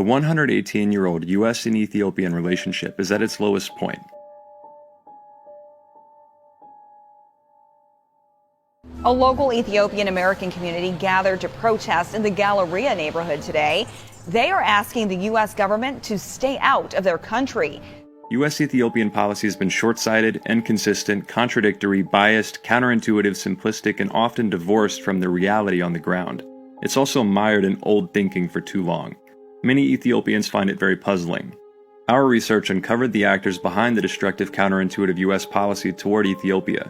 118-year-old US and Ethiopian relationship is at its lowest point. A local Ethiopian American community gathered to protest in the Galleria neighborhood today. They are asking the U.S. government to stay out of their country. US-Ethiopian policy has been short-sighted, inconsistent, contradictory, biased, counterintuitive, simplistic, and often divorced from the reality on the ground. It's also mired in old thinking for too long. Many Ethiopians find it very puzzling. Our research uncovered the actors behind the destructive counterintuitive US policy toward Ethiopia.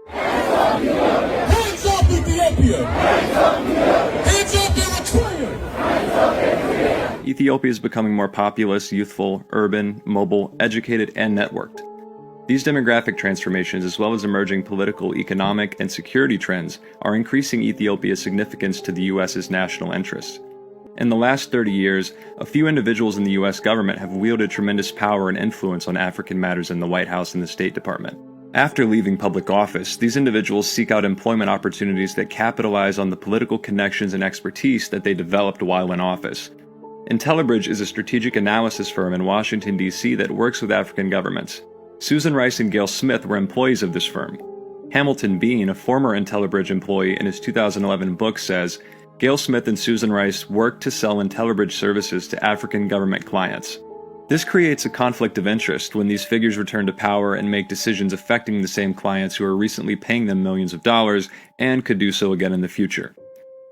Hands up Ethiopia! Hands up Eritrea! Hands up Eritrea! Ethiopia is becoming more populous, youthful, urban, mobile, educated, and networked. These demographic transformations, as well as emerging political, economic, and security trends, are increasing Ethiopia's significance to the U.S.'s national interests. In the last 30 years, a few individuals in the U.S. government have wielded tremendous power and influence on African matters in the White House and the State Department. After leaving public office, these individuals seek out employment opportunities that capitalize on the political connections and expertise that they developed while in office. Intellibridge is a strategic analysis firm in Washington, D.C. that works with African governments. Susan Rice and Gail Smith were employees of this firm. Hamilton Bean, a former Intellibridge employee, in his 2011 book says, Gail Smith and Susan Rice worked to sell Intellibridge services to African government clients. This creates a conflict of interest when these figures return to power and make decisions affecting the same clients who are recently paying them millions of dollars and could do so again in the future.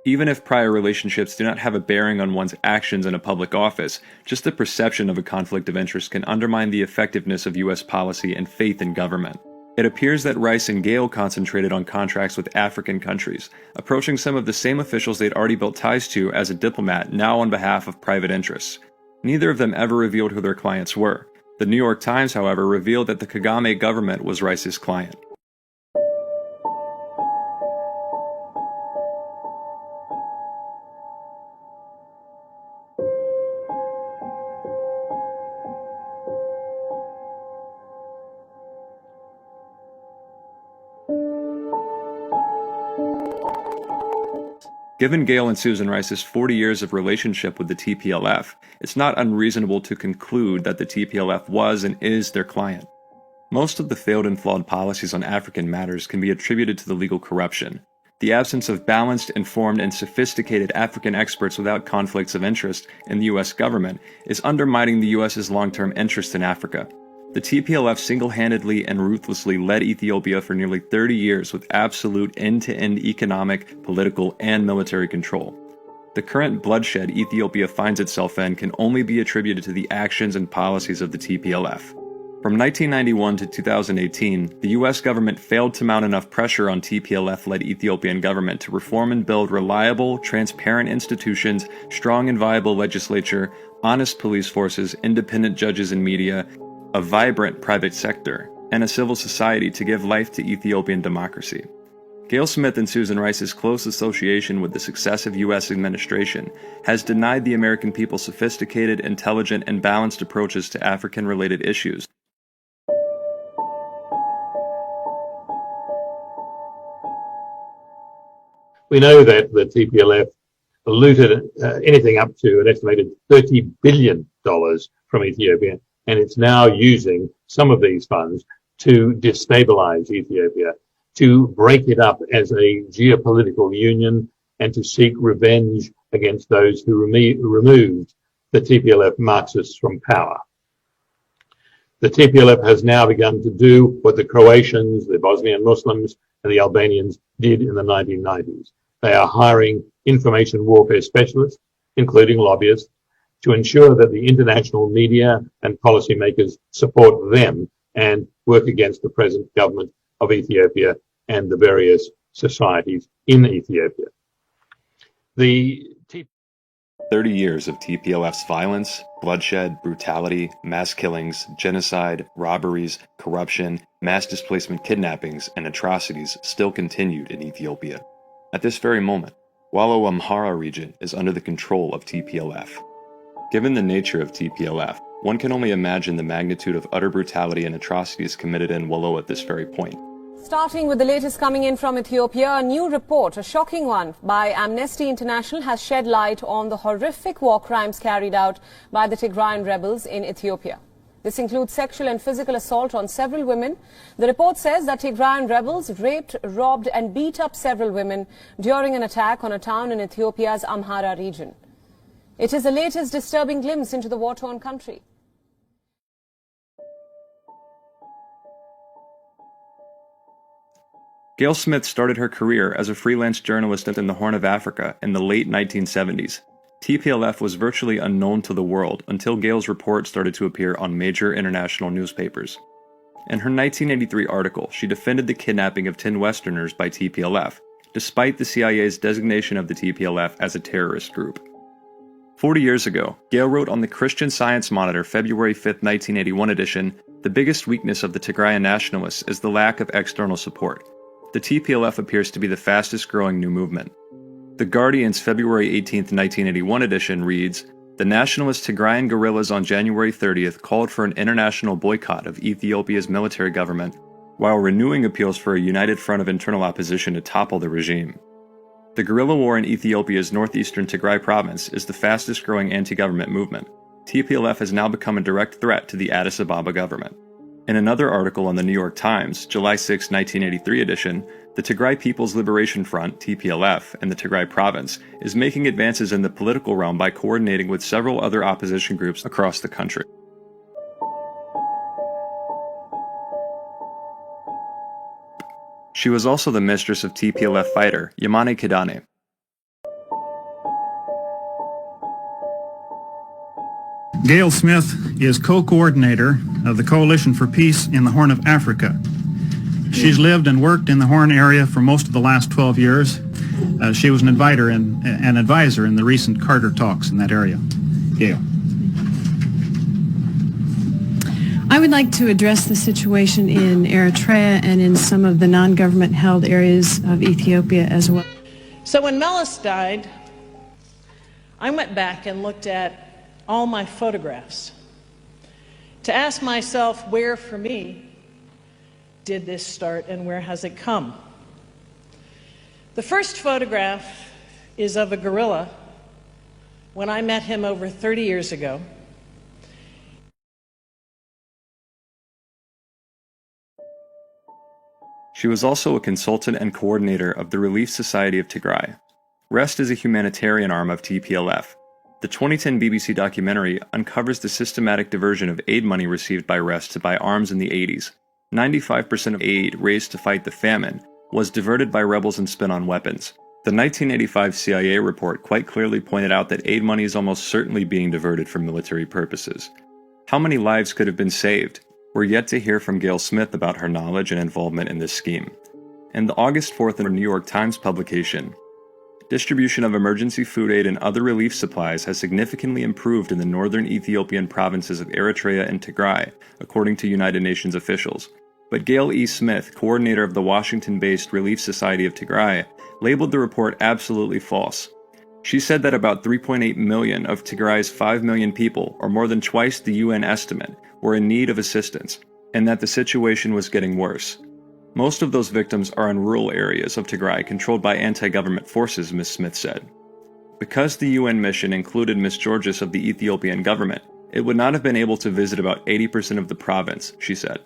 Even if prior relationships do not have a bearing on one's actions in a public office, just the perception of a conflict of interest can undermine the effectiveness of U.S. policy and faith in government. It appears that Rice and Gale concentrated on contracts with African countries, approaching some of the same officials they'd already built ties to as a diplomat, now on behalf of private interests. Neither of them ever revealed who their clients were. The New York Times, however, revealed that the Kagame government was Rice's client. Given Gail and Susan Rice's 40 years of relationship with the TPLF, it's not unreasonable to conclude that the TPLF was and is their client. Most of the failed and flawed policies on African matters can be attributed to the legal corruption. The absence of balanced, informed, and sophisticated African experts without conflicts of interest in the U.S. government is undermining the U.S.'s long-term interest in Africa. The TPLF single-handedly and ruthlessly led Ethiopia for nearly 30 years with absolute end-to-end economic, political, and military control. The current bloodshed Ethiopia finds itself in can only be attributed to the actions and policies of the TPLF. From 1991 to 2018, the U.S. government failed to mount enough pressure on TPLF-led Ethiopian government to reform and build reliable, transparent institutions, strong and viable legislature, honest police forces, independent judges and media, a vibrant private sector, and a civil society to give life to Ethiopian democracy. Gail Smith and Susan Rice's close association with the successive U.S. administration has denied the American people sophisticated, intelligent, and balanced approaches to African-related issues. We know that the TPLF looted anything up to an estimated $30 billion from Ethiopia, and it's now using some of these funds to destabilize Ethiopia, to break it up as a geopolitical union, and to seek revenge against those who removed the TPLF Marxists from power. The TPLF has now begun to do what the Croatians, the Bosnian Muslims, and the Albanians did in the 1990s. They are hiring information warfare specialists, including lobbyists, to ensure that the international media and policymakers support them and work against the present government of Ethiopia and the various societies in Ethiopia. 30 years of TPLF's violence, bloodshed, brutality, mass killings, genocide, robberies, corruption, mass displacement kidnappings, and atrocities still continued in Ethiopia. At this very moment, Wallo Amhara region is under the control of TPLF. Given the nature of TPLF, one can only imagine the magnitude of utter brutality and atrocities committed in Wallo at this very point. Starting with the latest coming in from Ethiopia, a new report, a shocking one, by Amnesty International has shed light on the horrific war crimes carried out by the Tigrayan rebels in Ethiopia. This includes sexual and physical assault on several women. The report says that Tigrayan rebels raped, robbed and beat up several women during an attack on a town in Ethiopia's Amhara region. It is the latest disturbing glimpse into the war-torn country. Gail Smith started her career as a freelance journalist in the Horn of Africa in the late 1970s. TPLF was virtually unknown to the world until Gail's report started to appear on major international newspapers. In her 1983 article, she defended the kidnapping of 10 Westerners by TPLF, despite the CIA's designation of the TPLF as a terrorist group. 40 years ago, Gail wrote on the Christian Science Monitor February 5, 1981 edition, "The biggest weakness of the Tigrayan nationalists is the lack of external support. The TPLF appears to be the fastest growing new movement." The Guardian's February 18, 1981 edition reads, "The nationalist Tigrayan guerrillas on January 30th called for an international boycott of Ethiopia's military government, while renewing appeals for a united front of internal opposition to topple the regime." The guerrilla war in Ethiopia's northeastern Tigray province is the fastest growing anti-government movement. TPLF has now become a direct threat to the Addis Ababa government. In another article on the New York Times, July 6, 1983 edition, the Tigray People's Liberation Front, TPLF, in the Tigray province is making advances in the political realm by coordinating with several other opposition groups across the country. She was also the mistress of TPLF fighter Yamane Kidane. Gail Smith is co-coordinator of the Coalition for Peace in the Horn of Africa. She's lived and worked in the Horn area for most of the last 12 years. She was an advisor in the recent Carter talks in that area. Gail. I would like to address the situation in Eritrea and in some of the non-government held areas of Ethiopia as well. So when Melis died, I went back and looked at all my photographs to ask myself, where for me did this start and where has it come? The first photograph is of a gorilla when I met him over 30 years ago. She was also a consultant and coordinator of the Relief Society of Tigray. REST is a humanitarian arm of TPLF. The 2010 BBC documentary uncovers the systematic diversion of aid money received by REST to buy arms in the 80s. 95% of aid raised to fight the famine was diverted by rebels and spent on weapons. The 1985 CIA report quite clearly pointed out that aid money is almost certainly being diverted for military purposes. How many lives could have been saved? We're yet to hear from Gail Smith about her knowledge and involvement in this scheme. In the August 4th New York Times publication, distribution of emergency food aid and other relief supplies has significantly improved in the northern Ethiopian provinces of Eritrea and Tigray, according to United Nations officials. But Gail E. Smith, coordinator of the Washington-based Relief Society of Tigray, labeled the report absolutely false. She said that about 3.8 million of Tigray's 5 million people, or more than twice the UN estimate, were in need of assistance, and that the situation was getting worse. Most of those victims are in rural areas of Tigray controlled by anti-government forces, Ms. Smith said. Because the UN mission included Ms. Georges of the Ethiopian government, it would not have been able to visit about 80% of the province, she said.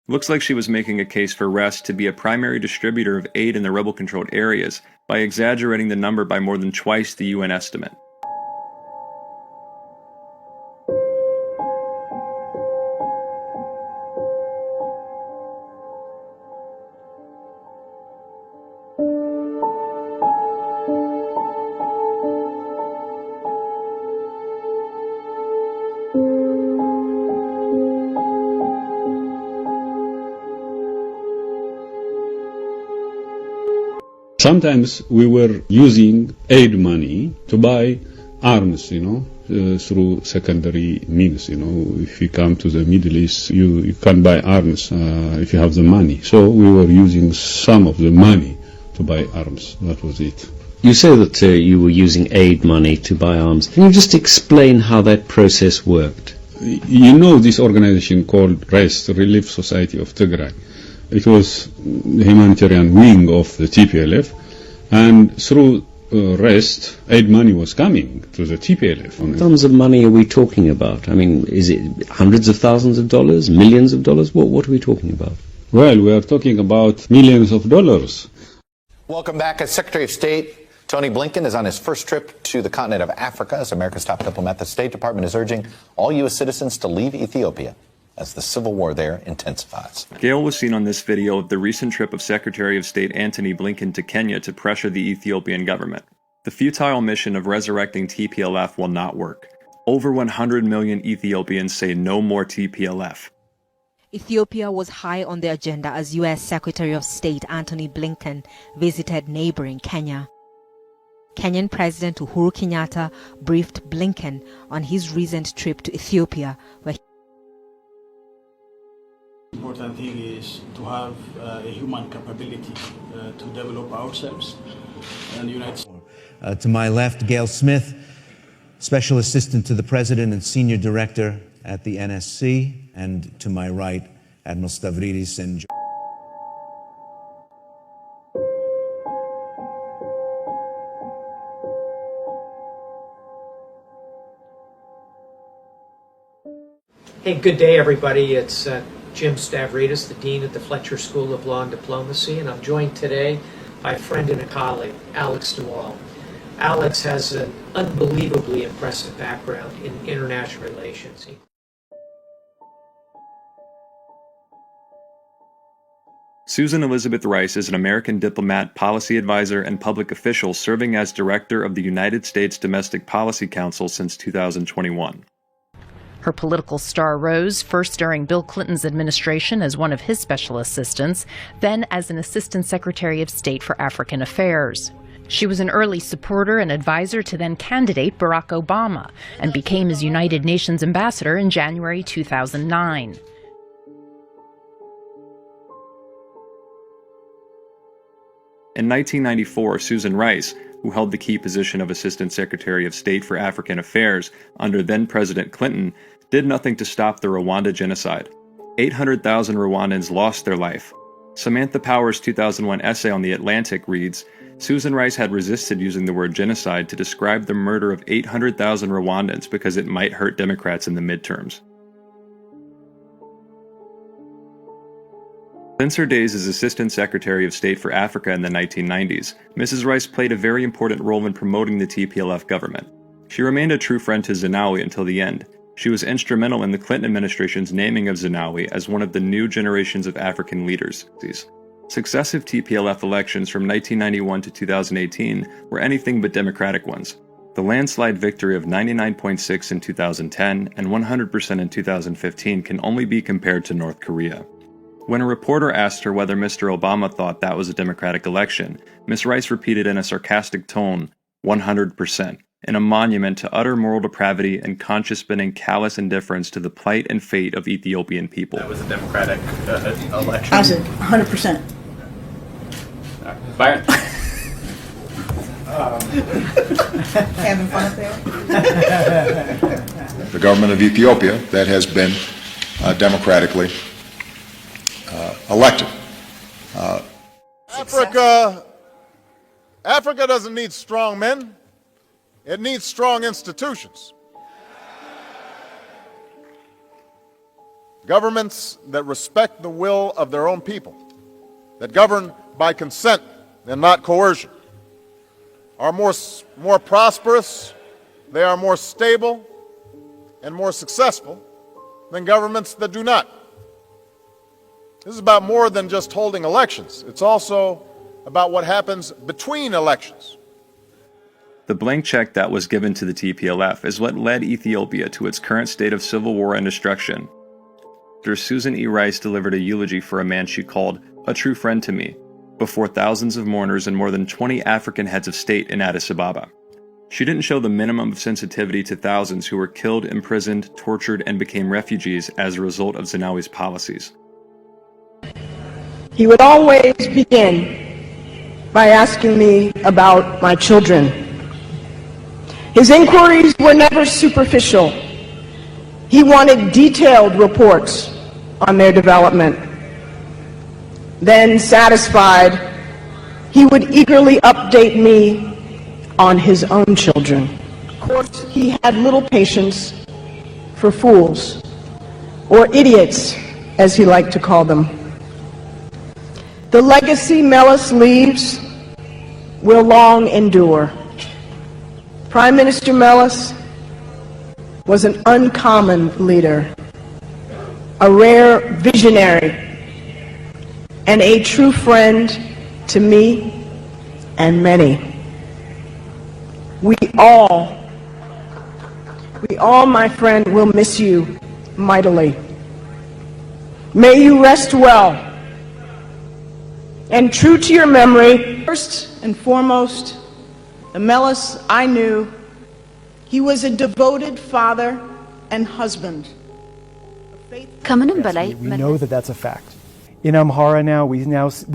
Looks like she was making a case for REST to be a primary distributor of aid in the rebel-controlled areas by exaggerating the number by more than twice the UN estimate. Sometimes we were using aid money to buy arms, through secondary means. If you come to the Middle East, you can buy arms if you have the money. So we were using some of the money to buy arms. That was it. You say that you were using aid money to buy arms. Can you just explain how that process worked? You know this organization called REST, Relief Society of Tigray. It was the humanitarian wing of the TPLF, and through rest, aid money was coming to the TPLF. What sums of money are we talking about? I mean, is it hundreds of thousands of dollars, millions of dollars? What are we talking about? Well, we are talking about millions of dollars. Welcome back. As Secretary of State Tony Blinken is on his first trip to the continent of Africa as America's top diplomat. The State Department is urging all U.S. citizens to leave Ethiopia as the civil war there intensifies. Gail was seen on this video of the recent trip of Secretary of State Antony Blinken to Kenya to pressure the Ethiopian government. The futile mission of resurrecting TPLF will not work. Over 100 million Ethiopians say no more TPLF. Ethiopia was high on the agenda as U.S. Secretary of State Antony Blinken visited neighboring Kenya. Kenyan President Uhuru Kenyatta briefed Blinken on his recent trip to Ethiopia, where The important thing is to have a human capability to develop ourselves and the United States. To my left, Gail Smith, Special Assistant to the President and Senior Director at the NSC, and to my right, Admiral Stavridis and Hey, good day, everybody. It's Jim Stavridis, the Dean at the Fletcher School of Law and Diplomacy, and I'm joined today by a friend and a colleague, Alex Duval. Alex has an unbelievably impressive background in international relations. Susan Elizabeth Rice is an American diplomat, policy advisor, and public official serving as director of the United States Domestic Policy Council since 2021. Her political star rose first during Bill Clinton's administration as one of his special assistants, then as an Assistant Secretary of State for African Affairs. She was an early supporter and advisor to then-candidate Barack Obama and became his United Nations ambassador in January 2009. In 1994, Susan Rice, who held the key position of Assistant Secretary of State for African Affairs under then-President Clinton, did nothing to stop the Rwanda genocide. 800,000 Rwandans lost their life. Samantha Power's 2001 essay on The Atlantic reads, Susan Rice had resisted using the word genocide to describe the murder of 800,000 Rwandans because it might hurt Democrats in the midterms. Since her days as Assistant Secretary of State for Africa in the 1990s, Mrs. Rice played a very important role in promoting the TPLF government. She remained a true friend to Zenawi until the end. She was instrumental in the Clinton administration's naming of Zenawi as one of the new generations of African leaders. Successive TPLF elections from 1991 to 2018 were anything but democratic ones. The landslide victory of 99.6% in 2010 and 100% in 2015 can only be compared to North Korea. When a reporter asked her whether Mr. Obama thought that was a democratic election, Ms. Rice repeated in a sarcastic tone, 100%, in a monument to utter moral depravity and conscience-bending callous indifference to the plight and fate of Ethiopian people. That was a democratic election. I said 100%. Byron. Having fun up there? The government of Ethiopia that has been democratically elected. Africa doesn't need strong men. It needs strong institutions. Governments that respect the will of their own people, that govern by consent and not coercion, are more prosperous, they are more stable and more successful than governments that do not. This is about more than just holding elections. It's also about what happens between elections. The blank check that was given to the TPLF is what led Ethiopia to its current state of civil war and destruction. Dr. Susan E. Rice delivered a eulogy for a man she called a true friend to me, before thousands of mourners and more than 20 African heads of state in Addis Ababa. She didn't show the minimum of sensitivity to thousands who were killed, imprisoned, tortured, and became refugees as a result of Zenawi's policies. He would always begin by asking me about my children. His inquiries were never superficial. He wanted detailed reports on their development. Then, satisfied, he would eagerly update me on his own children. Of course, he had little patience for fools, or idiots, as he liked to call them. The legacy Meles leaves will long endure. Prime Minister Meles was an uncommon leader, a rare visionary, and a true friend to me and many. We all, my friend, will miss you mightily. May you rest well. And true to your memory, first and foremost, the Meles I knew, he was a devoted father and husband. We know that that's a fact. In Amhara now, we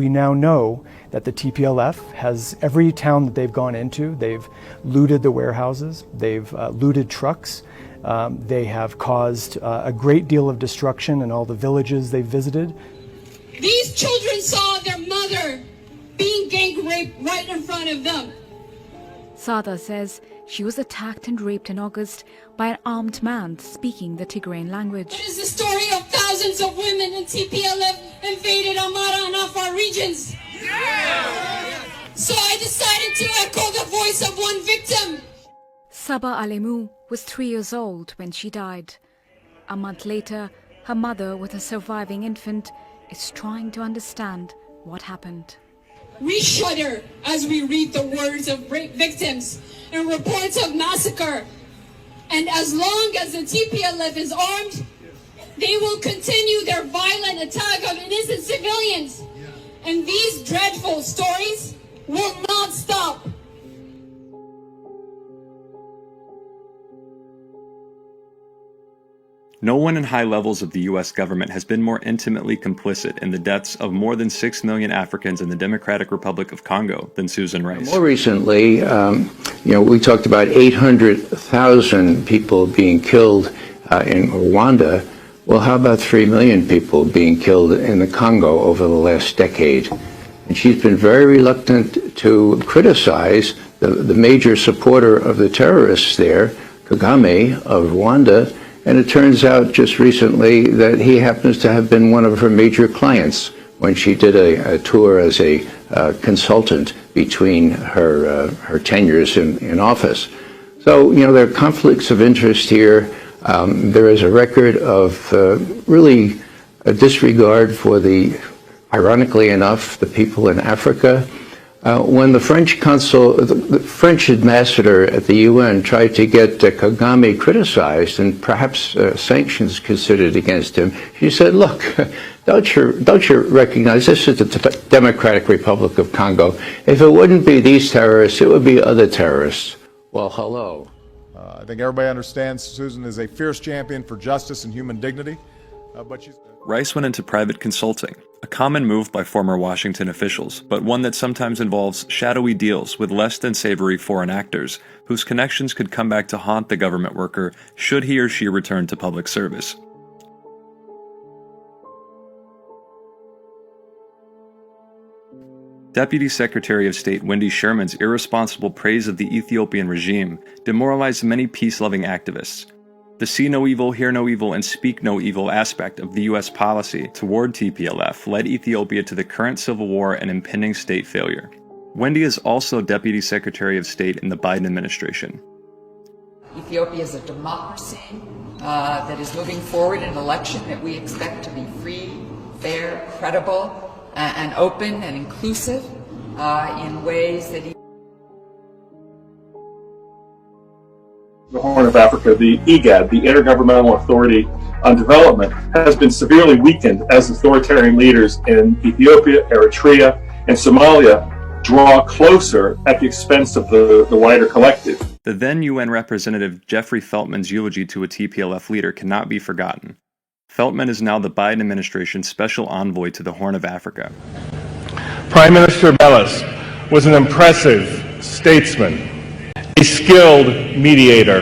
now know that the TPLF has every town that they've gone into, they've looted the warehouses, they've looted trucks, they have caused a great deal of destruction in all the villages they've visited. These children saw their mother being gang raped right in front of them. Sada says she was attacked and raped in August by an armed man speaking the Tigrayan language. It is the story of thousands of women in TPLF invaded Amhara and Afar regions. Yeah! So I decided to echo the voice of one victim. Saba Alemu was 3 years old when she died. A month later, her mother, with a surviving infant, is trying to understand what happened. We shudder as we read the words of rape victims and reports of massacre. And as long as the TPLF is armed, they will continue their violent attack of innocent civilians. And these dreadful stories will not stop. No one in high levels of the U.S. government has been more intimately complicit in the deaths of more than 6 million Africans in the Democratic Republic of Congo than Susan Rice. More recently, we talked about 800,000 people being killed in Rwanda. Well, how about 3 million people being killed in the Congo over the last decade? And she's been very reluctant to criticize the major supporter of the terrorists there, Kagame of Rwanda. And it turns out just recently that he happens to have been one of her major clients when she did a tour as a consultant between her tenures in office. So, there are conflicts of interest here. There is a record of really a disregard for ironically enough, the people in Africa. When the French consul, the French ambassador at the UN tried to get Kagame criticized and perhaps sanctions considered against him, she said, look, don't you recognize this is the Democratic Republic of Congo? If it wouldn't be these terrorists, it would be other terrorists. Well, hello. I think everybody understands Susan is a fierce champion for justice and human dignity, but she's... Rice went into private consulting, a common move by former Washington officials, but one that sometimes involves shadowy deals with less than savory foreign actors, whose connections could come back to haunt the government worker should he or she return to public service. Deputy Secretary of State Wendy Sherman's irresponsible praise of the Ethiopian regime demoralized many peace-loving activists. The see no evil, hear no evil, and speak no evil aspect of the U.S. policy toward TPLF led Ethiopia to the current civil war and impending state failure. Wendy is also Deputy Secretary of State in the Biden administration. Ethiopia is a democracy that is moving forward in an election that we expect to be free, fair, credible, and open and inclusive in ways that the Horn of Africa, the IGAD, the Intergovernmental Authority on Development, has been severely weakened as authoritarian leaders in Ethiopia, Eritrea, and Somalia draw closer at the expense of the wider collective. The then UN representative Jeffrey Feltman's eulogy to a TPLF leader cannot be forgotten. Feltman is now the Biden administration's special envoy to the Horn of Africa. Prime Minister Meles was an impressive statesman, a skilled mediator.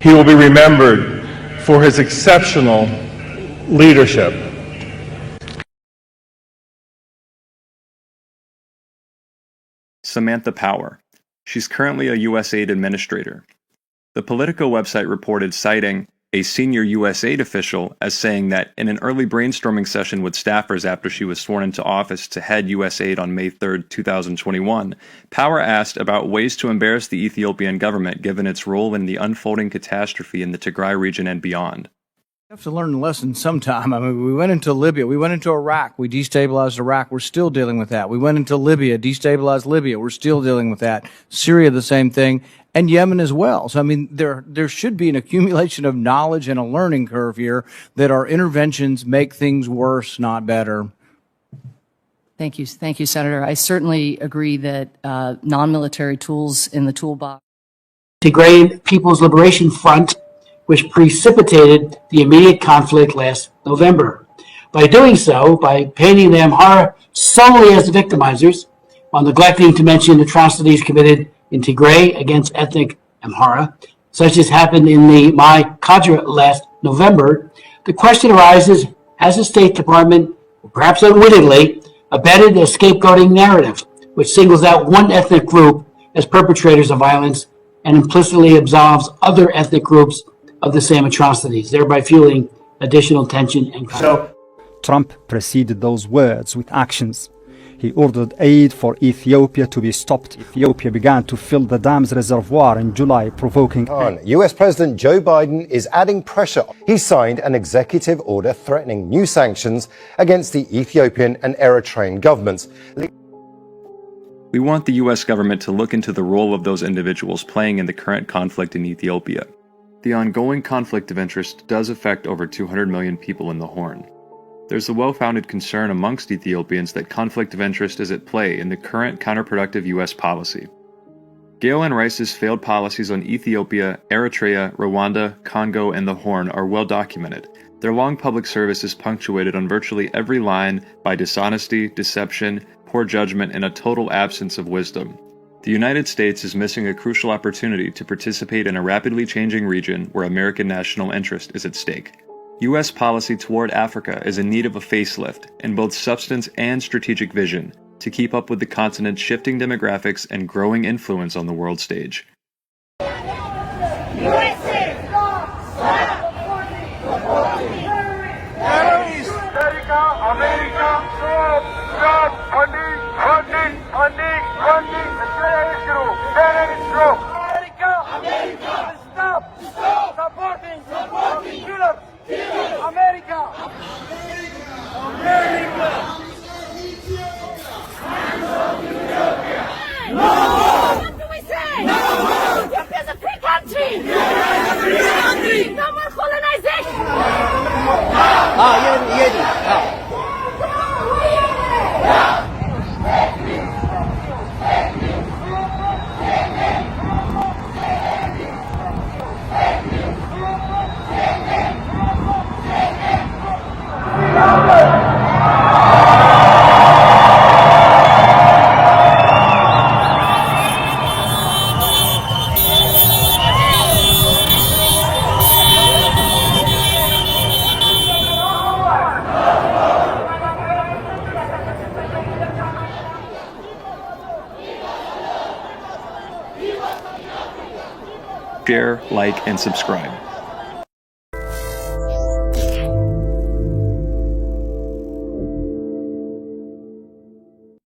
He will be remembered for his exceptional leadership. Samantha Power. She's currently a USAID administrator. The Politico website reported citing a senior USAID official as saying that in an early brainstorming session with staffers after she was sworn into office to head USAID on May 3, 2021, Power asked about ways to embarrass the Ethiopian government given its role in the unfolding catastrophe in the Tigray region and beyond. We have to learn a lesson sometime. I mean, we went into Libya. We went into Iraq. We destabilized Iraq. We're still dealing with that. We went into Libya, destabilized Libya. We're still dealing with that. Syria, the same thing. And Yemen as well. So, I mean, there should be an accumulation of knowledge and a learning curve here that our interventions make things worse, not better. Thank you, Senator. I certainly agree that non-military tools in the toolbox. Tigray People's Liberation Front, which precipitated the immediate conflict last November. By doing so, by painting the Amhara solely as the victimizers, while neglecting to mention atrocities committed in Tigray against ethnic Amhara, such as happened in the Mai Kadra last November, the question arises, has the State Department, perhaps unwittingly, abetted a scapegoating narrative, which singles out one ethnic group as perpetrators of violence and implicitly absolves other ethnic groups of the same atrocities, thereby fueling additional tension and conflict. Trump preceded those words with actions. He ordered aid for Ethiopia to be stopped. Ethiopia began to fill the dam's reservoir in July, provoking... US President Joe Biden is adding pressure. He signed an executive order threatening new sanctions against the Ethiopian and Eritrean governments. We want the US government to look into the role of those individuals playing in the current conflict in Ethiopia. The ongoing conflict of interest does affect over 200 million people in the Horn. There's a well-founded concern amongst Ethiopians that conflict of interest is at play in the current counterproductive US policy. Gail and Rice's failed policies on Ethiopia, Eritrea, Rwanda, Congo, and the Horn are well documented. Their long public service is punctuated on virtually every line by dishonesty, deception, poor judgment, and a total absence of wisdom. The United States is missing a crucial opportunity to participate in a rapidly changing region where American national interest is at stake. U.S. policy toward Africa is in need of a facelift in both substance and strategic vision to keep up with the continent's shifting demographics and growing influence on the world stage. Share, like, and subscribe.